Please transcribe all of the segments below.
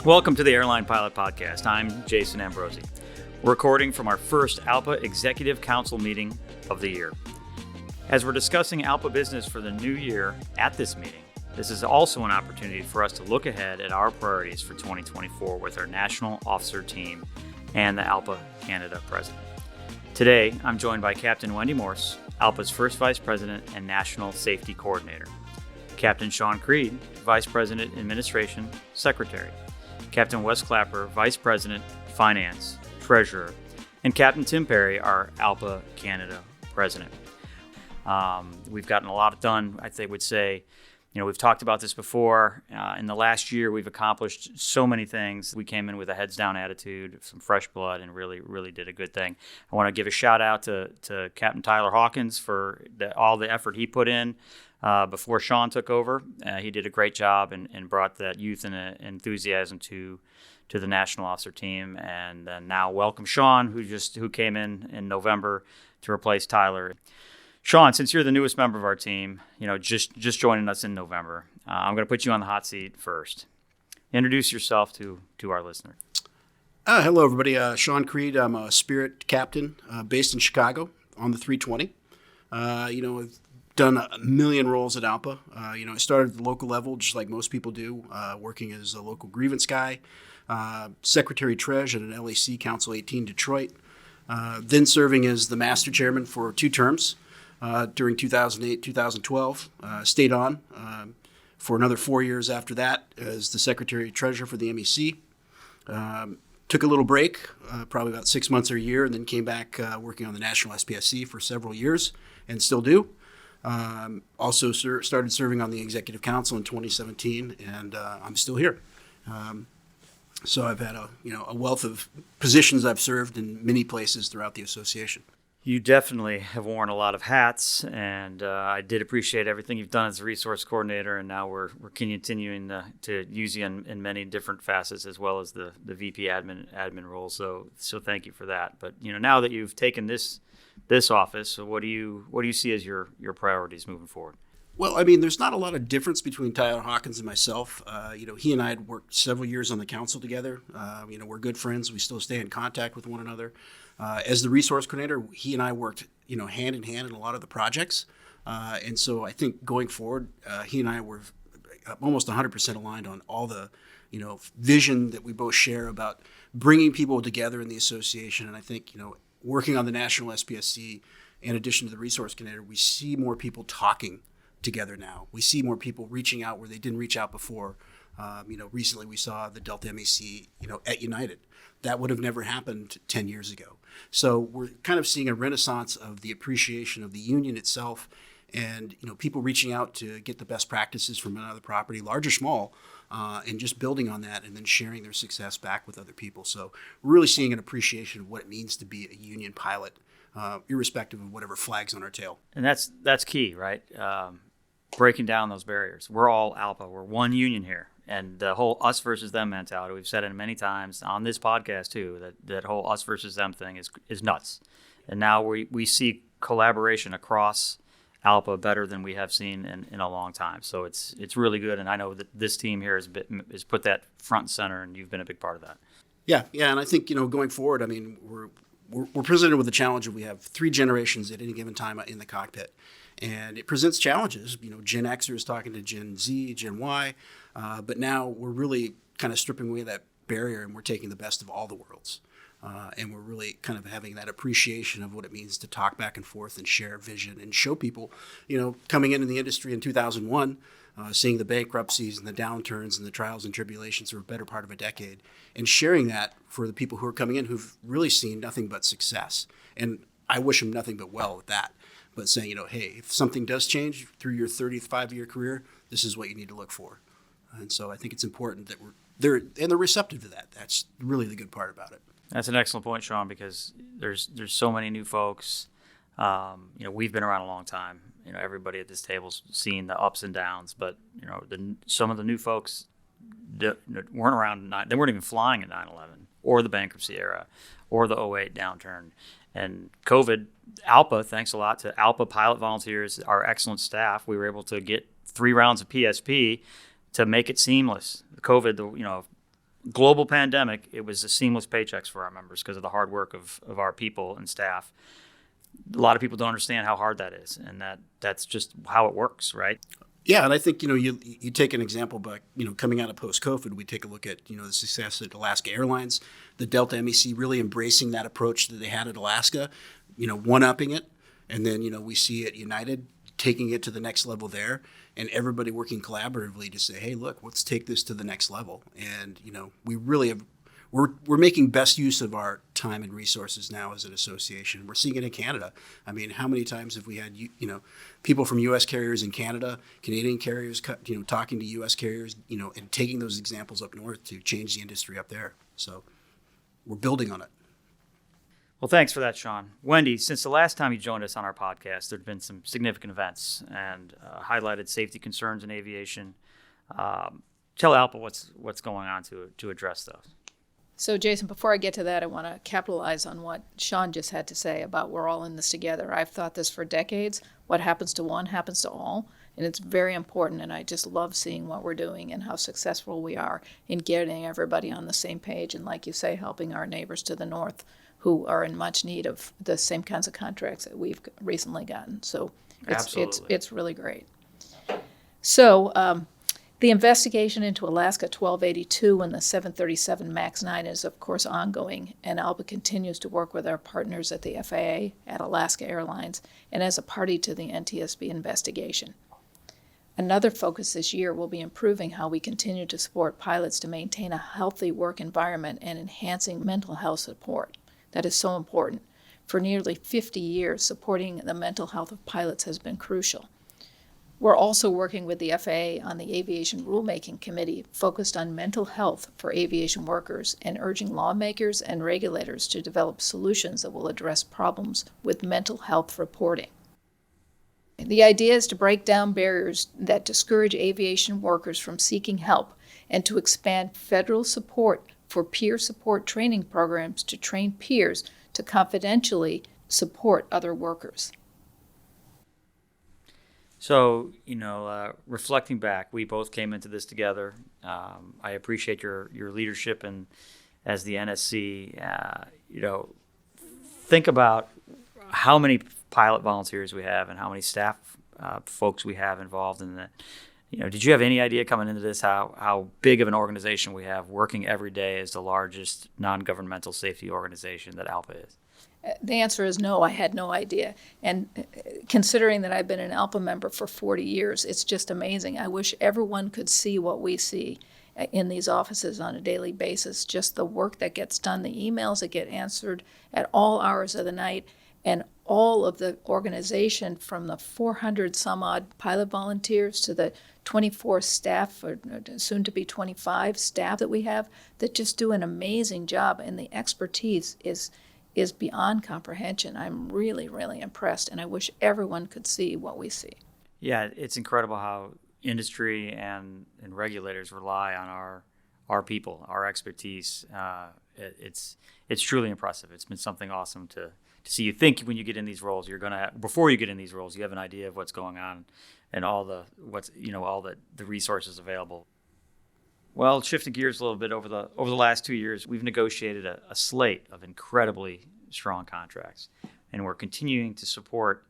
Welcome to the Airline Pilot Podcast. I'm Jason Ambrosi. We're recording from our first ALPA Executive Council meeting of the year. As we're discussing ALPA business for the new year at this meeting, this is also an opportunity for us to look ahead at our priorities for 2024 with our national officer team and the ALPA Canada President. Today, I'm joined by Captain Wendy Morse, ALPA's first Vice President and National Safety Coordinator, Captain Sean Creed, Vice President Administration Secretary, Captain Wes Clapper, Vice President, Finance, Treasurer, and Captain Tim Perry, our ALPA Canada President. We've gotten a lot done, I would say. We've talked about this before. In the last year, we've accomplished so many things. We came in with a heads-down attitude, some fresh blood, and really did a good thing. I want to give a shout-out to Captain Tyler Hawkins for all the effort he put in before Sean took over. He did a great job and brought that youth and enthusiasm to the national officer team. And now welcome Sean, who came in November to replace Tyler. Sean, since you're the newest member of our team, just joining us in November, I'm going to put you on the hot seat first. Introduce yourself to our listener. Hello, everybody. Sean Creed. I'm a Spirit captain based in Chicago on the 320. I've done a million roles at ALPA. I started at the local level, just like most people do, working as a local grievance guy, Secretary Treasurer at an LAC Council 18 Detroit, then serving as the Master Chairman for 2 terms. During 2008, 2012, stayed on for another 4 years after that as the Secretary Treasurer for the MEC. Took a little break, probably about 6 months or a year, and then came back working on the National SPSC for several years, and still do. Also started serving on the Executive Council in 2017, and I'm still here. So I've had a wealth of positions I've served in many places throughout the association. You definitely have worn a lot of hats, and I did appreciate everything you've done as a resource coordinator, and now we're continuing to use you in many different facets as well as the VP admin role. So thank you for that. But now that you've taken this office, so what do you see as your priorities moving forward? Well, there's not a lot of difference between Tyler Hawkins and myself. He and I had worked several years on the council together. We're good friends. We still stay in contact with one another. As the resource coordinator, he and I worked, hand in hand in a lot of the projects. And so I think going forward, he and I were almost 100% aligned on all the, vision that we both share about bringing people together in the association. And I think, working on the national SPSC, in addition to the resource coordinator, we see more people talking together now. We see more people reaching out where they didn't reach out before. Recently we saw the Delta MEC, at United. That would have never happened 10 years ago. So we're kind of seeing a renaissance of the appreciation of the union itself and, people reaching out to get the best practices from another property, large or small, and just building on that and then sharing their success back with other people. So we're really seeing an appreciation of what it means to be a union pilot, irrespective of whatever flags on our tail. And that's key, right? Breaking down those barriers. We're all ALPA. We're one union here. And the whole us versus them mentality, we've said it many times on this podcast too, that whole us versus them thing is nuts. And now we see collaboration across ALPA better than we have seen in a long time. So it's really good. And I know that this team here has put that front and center, and you've been a big part of that. Yeah. And I think, going forward, we're presented with the challenge of we have 3 generations at any given time in the cockpit. And it presents challenges. Gen Xers talking to Gen Z, Gen Y. But now we're really kind of stripping away that barrier, and we're taking the best of all the worlds. And we're really kind of having that appreciation of what it means to talk back and forth and share vision and show people, coming into the industry in 2001, seeing the bankruptcies and the downturns and the trials and tribulations for a better part of a decade, and sharing that for the people who are coming in who've really seen nothing but success. And I wish them nothing but well with that. But saying, hey, if something does change through your 35-year career, this is what you need to look for. And so I think it's important that they're receptive to that. That's really the good part about it. That's an excellent point, Sean, because there's so many new folks. We've been around a long time. Everybody at this table's seen the ups and downs, but some of the new folks weren't around. They weren't even flying in 9/11 or the bankruptcy era or the '08 downturn. And COVID, ALPA, thanks a lot to ALPA pilot volunteers, our excellent staff, we were able to get 3 rounds of PSP to make it seamless. COVID, global pandemic, it was a seamless paychecks for our members because of the hard work of our people and staff. A lot of people don't understand how hard that is, and that's just how it works, right? Yeah, and I think, you take an example, but, coming out of post-COVID, we take a look at, the success at Alaska Airlines, the Delta MEC really embracing that approach that they had at Alaska, one-upping it. And then, we see at United taking it to the next level there, and everybody working collaboratively to say, hey, look, let's take this to the next level. And, we really have, we're making best use of our time and resources now as an association. We're seeing it in Canada. I mean, how many times have we had, people from U.S. carriers in Canada, Canadian carriers, talking to U.S. carriers, and taking those examples up north to change the industry up there. So we're building on it. Well, thanks for that, Sean. Wendy, since the last time you joined us on our podcast, there have been some significant events and highlighted safety concerns in aviation. Tell ALPA what's going on to address those. So, Jason, before I get to that, I want to capitalize on what Sean just had to say about we're all in this together. I've thought this for decades. What happens to one happens to all, and it's very important, and I just love seeing what we're doing and how successful we are in getting everybody on the same page and, like you say, helping our neighbors to the north who are in much need of the same kinds of contracts that we've recently gotten. So it's really great. So, the investigation into Alaska 1282 and the 737 MAX 9 is, of course, ongoing, and ALPA continues to work with our partners at the FAA, at Alaska Airlines, and as a party to the NTSB investigation. Another focus this year will be improving how we continue to support pilots to maintain a healthy work environment and enhancing mental health support. That is so important. For nearly 50 years, supporting the mental health of pilots has been crucial. We're also working with the FAA on the Aviation Rulemaking Committee focused on mental health for aviation workers and urging lawmakers and regulators to develop solutions that will address problems with mental health reporting. The idea is to break down barriers that discourage aviation workers from seeking help and to expand federal support for peer support training programs to train peers to confidentially support other workers. So, reflecting back, we both came into this together. I appreciate your leadership and as the NSC. Think about how many pilot volunteers we have and how many staff folks we have involved in that. Did you have any idea coming into this how big of an organization we have working every day as the largest non-governmental safety organization that ALPA is? The answer is no, I had no idea. And considering that I've been an ALPA member for 40 years, it's just amazing. I wish everyone could see what we see in these offices on a daily basis, just the work that gets done, the emails that get answered at all hours of the night, and all of the organization from the 400 some odd pilot volunteers to the 24 staff, or soon to be 25 staff that we have that just do an amazing job, and the expertise is beyond comprehension. I'm really, really impressed, and I wish everyone could see what we see. Yeah, it's incredible how industry and regulators rely on our people, our expertise. It's truly impressive. It's been something awesome to see. You think when you get in these roles, before you get in these roles, you have an idea of what's going on and all the resources available. Well, shifting gears a little bit, over the last 2 years, we've negotiated a slate of incredibly strong contracts, and we're continuing to support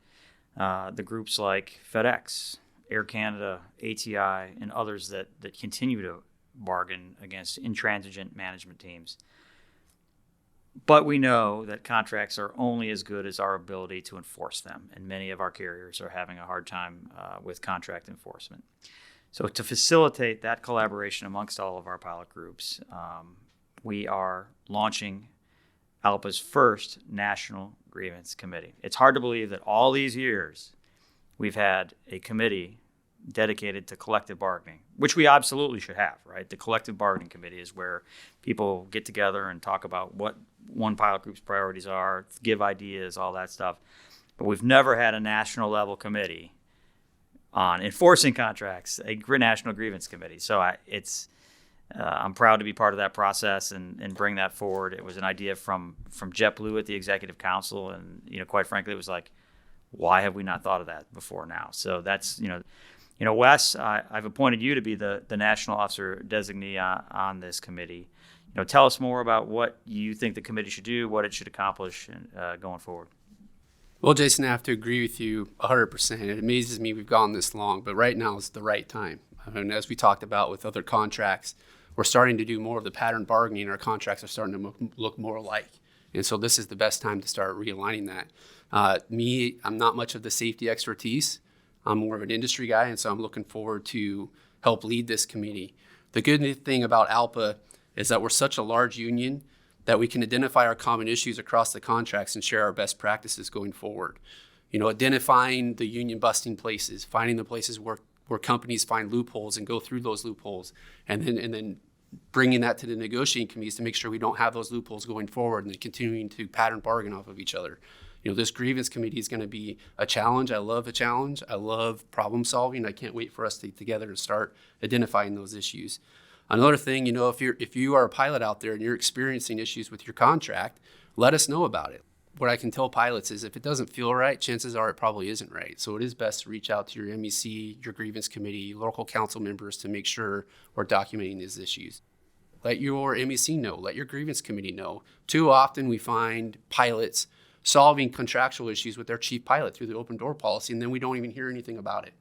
the groups like FedEx, Air Canada, ATI, and others that continue to bargain against intransigent management teams. But we know that contracts are only as good as our ability to enforce them, and many of our carriers are having a hard time with contract enforcement. So to facilitate that collaboration amongst all of our pilot groups, we are launching ALPA's first National Grievance Committee. It's hard to believe that all these years we've had a committee dedicated to collective bargaining, which we absolutely should have, right? The collective bargaining committee is where people get together and talk about what one pilot group's priorities are, give ideas, all that stuff. But we've never had a national level committee on enforcing contracts, a national grievance committee. So I'm proud to be part of that process and bring that forward. It was an idea from JetBlue at the Executive Council, and quite frankly, it was like, why have we not thought of that before now? So that's Wes, I've appointed you to be the National Officer Designee on this committee. Tell us more about what you think the committee should do, what it should accomplish going forward. Well, Jason, I have to agree with you 100%. It amazes me we've gone this long, but right now is the right time. And as we talked about with other contracts, we're starting to do more of the pattern bargaining. Our contracts are starting to look more alike. And so this is the best time to start realigning that. I'm not much of the safety expertise. I'm more of an industry guy, and so I'm looking forward to help lead this committee. The good thing about ALPA is that we're such a large union that we can identify our common issues across the contracts and share our best practices going forward. Identifying the union busting places, finding the places where companies find loopholes and go through those loopholes, and then bringing that to the negotiating committees to make sure we don't have those loopholes going forward, and then continuing to pattern bargain off of each other. This grievance committee is going to be a challenge. I love a challenge. I love problem solving. I can't wait for us to get together and start identifying those issues. Another thing, if you are a pilot out there and you're experiencing issues with your contract, let us know about it. What I can tell pilots is if it doesn't feel right, chances are it probably isn't right. So it is best to reach out to your MEC, your grievance committee, local council members to make sure we're documenting these issues. Let your MEC know, let your grievance committee know. Too often we find pilots solving contractual issues with their chief pilot through the open door policy, and then we don't even hear anything about it.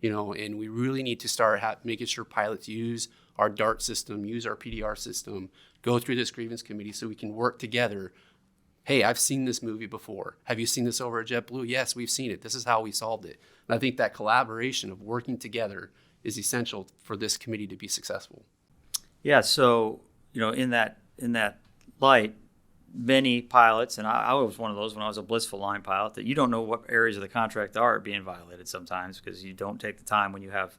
And we really need to start making sure pilots use our DART system, use our PDR system, go through this grievance committee so we can work together. Hey, I've seen this movie before. Have you seen this over at JetBlue? Yes, we've seen it. This is how we solved it. And I think that collaboration of working together is essential for this committee to be successful. Yeah, so, in that light, many pilots, and I was one of those when I was a blissful line pilot, that you don't know what areas of the contract are being violated sometimes because you don't take the time when you have,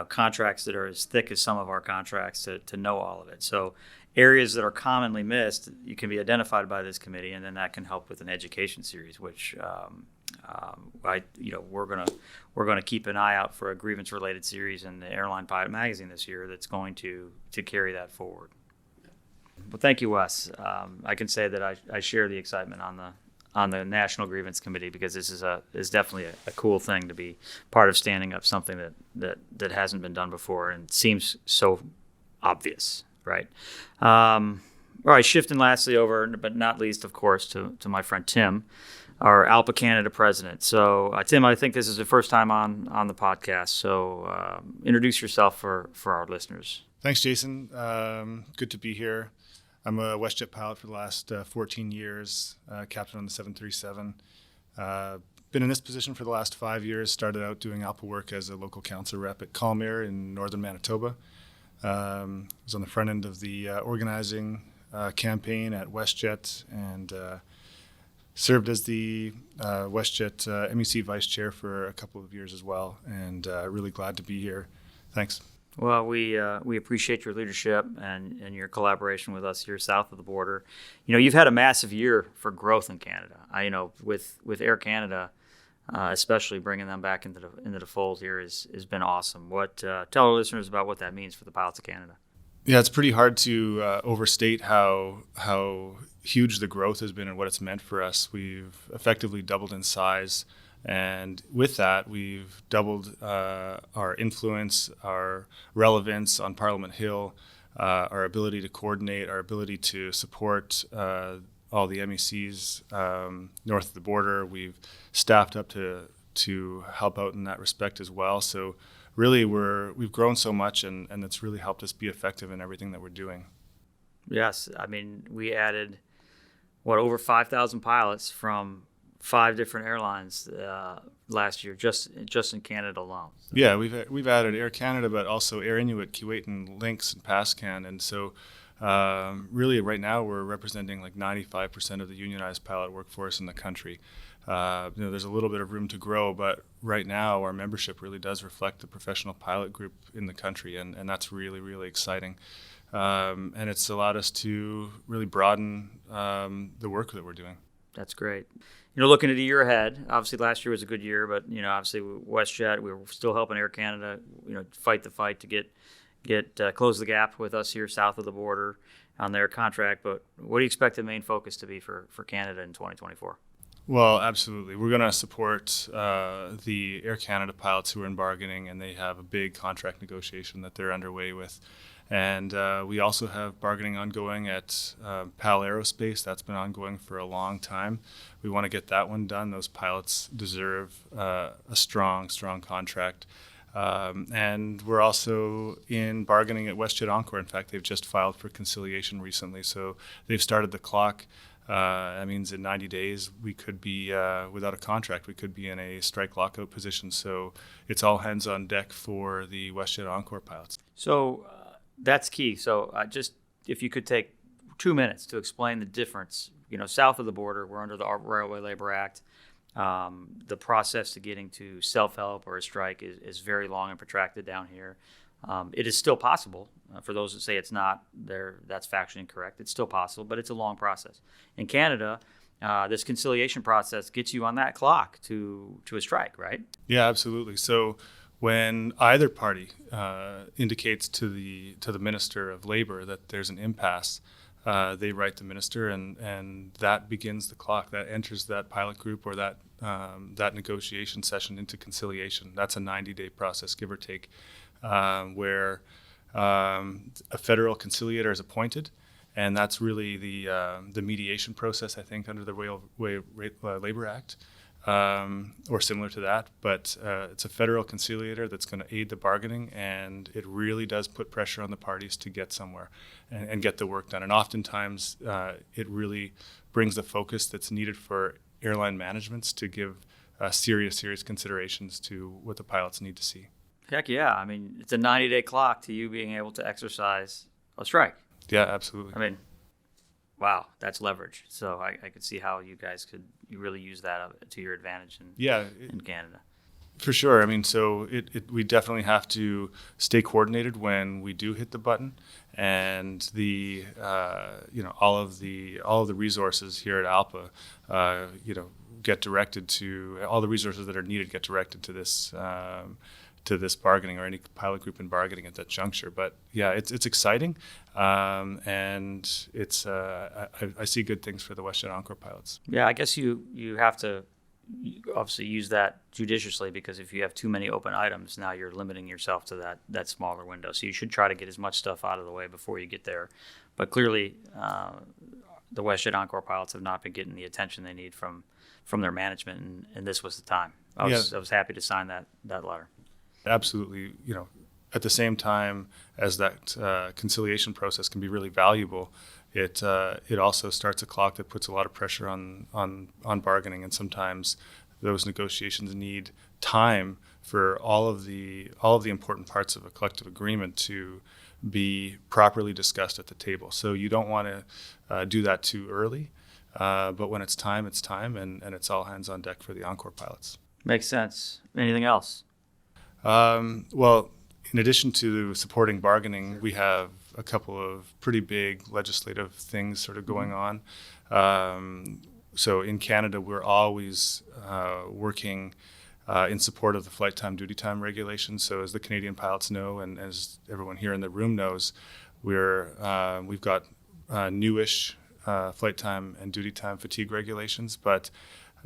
contracts that are as thick as some of our contracts to know all of it. So areas that are commonly missed, you can be identified by this committee, and then that can help with an education series, which we're gonna keep an eye out for a grievance-related series in the Airline Pilot magazine this year that's going to carry that forward. Well, thank you, Wes. I can say that I share the excitement on the National Grievance Committee because this is definitely a cool thing to be part of standing up something that hasn't been done before and seems so obvious, right? All right, shifting lastly over, but not least, of course, to my friend Tim, our ALPA Canada President. So, Tim, I think this is the first time on the podcast, so introduce yourself for our listeners. Thanks, Jason. Good to be here. I'm a WestJet pilot for the last 14 years, captain on the 737. Been in this position for the last 5 years. Started out doing ALPA work as a local council rep at Calmere in northern Manitoba. Was on the front end of the organizing campaign at WestJet and served as the WestJet MEC vice chair for a couple of years as well, and really glad to be here. Thanks. Well, we appreciate your leadership and your collaboration with us here south of the border. You've had a massive year for growth in Canada. With Air Canada, especially bringing them back into the fold here has been awesome. Tell our listeners about what that means for the pilots of Canada. Yeah, it's pretty hard to overstate how huge the growth has been and what it's meant for us. We've effectively doubled in size. And with that, we've doubled our influence, our relevance on Parliament Hill, our ability to coordinate, our ability to support all the MECs north of the border. We've staffed up to help out in that respect as well. So really, we've grown so much, and it's really helped us be effective in everything that we're doing. Yes, we added over 5,000 pilots from 5 different airlines last year, just in Canada alone. So. Yeah, we've added Air Canada, but also Air Inuit, Kuwait, and Lynx and Pascan, and so really right now we're representing like 95% of the unionized pilot workforce in the country. There's a little bit of room to grow, but right now our membership really does reflect the professional pilot group in the country, and that's really, really exciting. And it's allowed us to really broaden the work that we're doing. That's great. Looking at a year ahead, obviously last year was a good year, but obviously WestJet, we were still helping Air Canada, fight the fight to get close the gap with us here south of the border on their contract. But what do you expect the main focus to be for Canada in 2024? Well, absolutely. We're going to support the Air Canada pilots who are in bargaining, and they have a big contract negotiation that they're underway with. And we also have bargaining ongoing at PAL Aerospace. That's been ongoing for a long time. We want to get that one done. Those pilots deserve a strong contract. And we're also in bargaining at WestJet Encore. In fact, they've just filed for conciliation recently. So they've started the clock. That means in 90 days, we could be without a contract. We could be in a strike lockout position. So it's all hands on deck for the WestJet Encore pilots. So that's key. So just if you could take 2 minutes to explain the difference. South of the border, we're under the Railway Labor Act. The process to getting to self-help or a strike is very long and protracted down here. It is still possible. For those that say it's not, that's factually incorrect. It's still possible, but it's a long process. In Canada, this conciliation process gets you on that clock to a strike, right? Yeah, absolutely. So when either party indicates to the Minister of Labor that there's an impasse, they write the minister, and that begins the clock. That enters that pilot group or that negotiation session into conciliation. That's a 90-day process, give or take, where a federal conciliator is appointed, and that's really the mediation process, I think, under the Railway Labor Act. Or similar to that, but it's a federal conciliator that's going to aid the bargaining, and it really does put pressure on the parties to get somewhere and get the work done. And oftentimes, it really brings the focus that's needed for airline managements to give serious considerations to what the pilots need to see. Heck yeah. I mean, it's a 90-day clock to you being able to exercise a strike. Yeah, absolutely. I mean, wow, that's leverage. So I could see how you guys could really use that to your advantage in Canada. For sure. I mean, so we definitely have to stay coordinated when we do hit the button, and the all of the resources here at ALPA, get directed to all the resources that are needed get directed to this bargaining, or any pilot group in bargaining at that juncture. But yeah, it's exciting, and it's I see good things for the WestJet Encore pilots. Yeah, I guess you have to obviously use that judiciously, because if you have too many open items, now you're limiting yourself to that smaller window. So you should try to get as much stuff out of the way before you get there. But clearly, the WestJet Encore pilots have not been getting the attention they need from their management, and this was the time. I was happy to sign that letter. Absolutely. At the same time as that conciliation process can be really valuable, it also starts a clock that puts a lot of pressure on bargaining, and sometimes those negotiations need time for all of the important parts of a collective agreement to be properly discussed at the table. So you don't want to do that too early, but when it's time, and it's all hands on deck for the Encore pilots. Makes sense. Anything else? Well, in addition to supporting bargaining, we have a couple of pretty big legislative things sort of going on. So in Canada, we're always working in support of the flight time, duty time regulations. So as the Canadian pilots know, and as everyone here in the room knows, we've got newish flight time and duty time fatigue regulations, but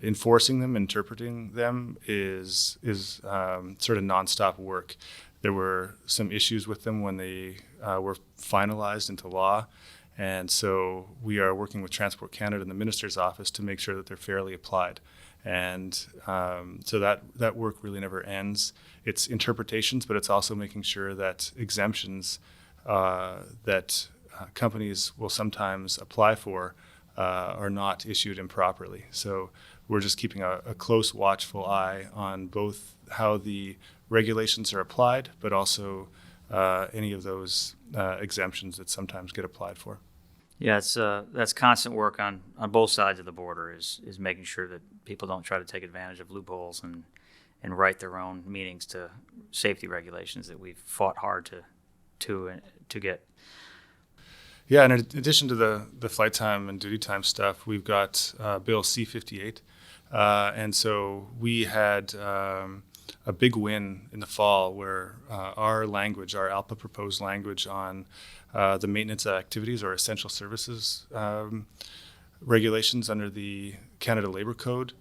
enforcing them, interpreting them is sort of nonstop work. There were some issues with them when they were finalized into law, and so we are working with Transport Canada and the Minister's office to make sure that they're fairly applied. And so that work really never ends. It's interpretations, but it's also making sure that exemptions that companies will sometimes apply for are not issued improperly. So we're just keeping a close, watchful eye on both how the regulations are applied, but also any of those exemptions that sometimes get applied for. Yeah, that's constant work on both sides of the border is making sure that people don't try to take advantage of loopholes and write their own meanings to safety regulations that we've fought hard to get. Yeah, and in addition to the flight time and duty time stuff, we've got Bill C-58. And so we had a big win in the fall where our ALPA proposed language on the maintenance activities or essential services regulations under the Canada Labour Code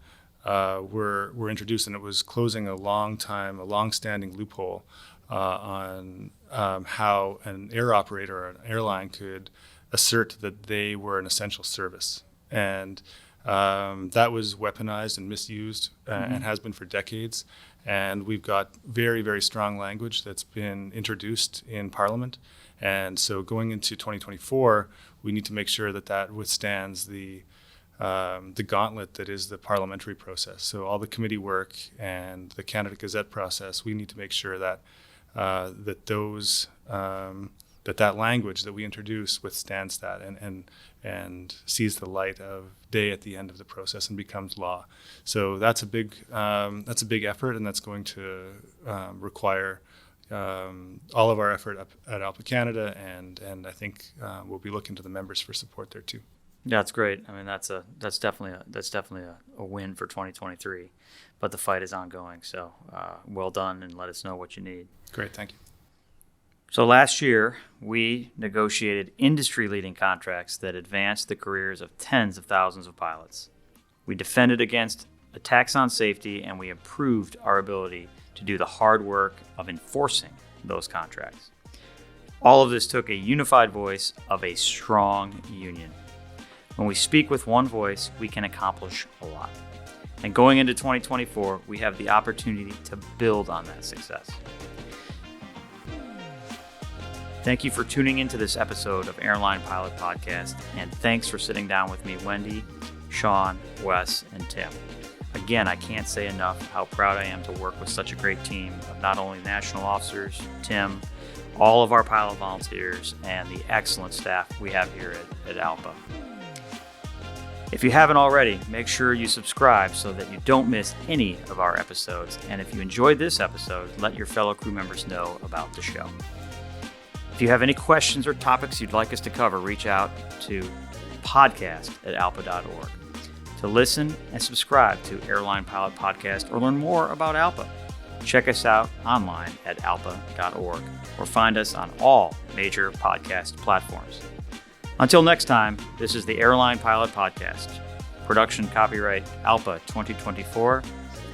were introduced, and it was closing a long-standing loophole on how an air operator or an airline could assert that they were an essential service. And that was weaponized and misused and has been for decades. And we've got very, very strong language that's been introduced in Parliament. And so going into 2024, we need to make sure that that withstands the gauntlet that is the parliamentary process. So all the committee work and the Canada Gazette process, we need to make sure that that language that we introduce withstands that and sees the light of day at the end of the process and becomes law. So that's a big effort, and that's going to require all of our effort up at ALPA Canada, and I think we'll be looking to the members for support there too. Yeah, that's great. I mean, that's definitely a win for 2023, but the fight is ongoing. So well done, and let us know what you need. Great, thank you. So last year, we negotiated industry-leading contracts that advanced the careers of tens of thousands of pilots. We defended against attacks on safety, and we improved our ability to do the hard work of enforcing those contracts. All of this took a unified voice of a strong union. When we speak with one voice, we can accomplish a lot. And going into 2024, we have the opportunity to build on that success. Thank you for tuning into this episode of Airline Pilot Podcast, and thanks for sitting down with me, Wendy, Sean, Wes, and Tim. Again, I can't say enough how proud I am to work with such a great team of not only national officers, Tim, all of our pilot volunteers, and the excellent staff we have here at ALPA. If you haven't already, make sure you subscribe so that you don't miss any of our episodes. And if you enjoyed this episode, let your fellow crew members know about the show. If you have any questions or topics you'd like us to cover, reach out to podcast@alpa.org. To listen and subscribe to Airline Pilot Podcast or learn more about ALPA, check us out online at alpa.org or find us on all major podcast platforms. Until next time, this is the Airline Pilot Podcast. Production copyright ALPA 2024,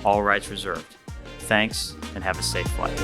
all rights reserved. Thanks and have a safe flight.